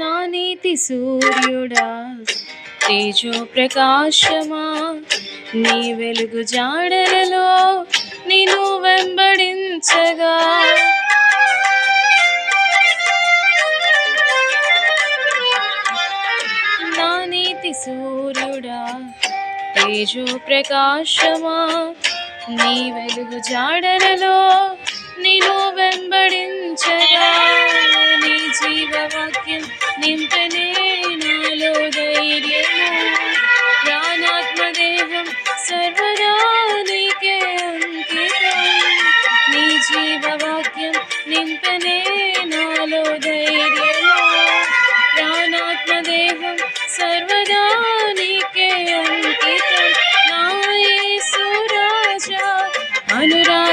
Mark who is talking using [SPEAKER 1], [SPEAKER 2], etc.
[SPEAKER 1] నా నీతి సూర్యుడా తేజో ప్రకాశమా, నీ వెలుగు జాడలలో నిన్ను వెంబడించగా. నా నీతి సూర్యుడా తేజో ప్రకాశమా, నీ వెలుగు జాడలలో నిన్ను వెంబడించగా. నీ జీవవాక్యం నింపనే నాలో ధైర్యము, ప్రాణాత్మదేహం సర్వదా నీకే అంకితం. నీ జీవవాక్యం నింపనే నాలో ధైర్యము, ప్రాణాత్మదేహం సర్వదా నీకే అంకితం. నా యేసు రాజా అనురాగ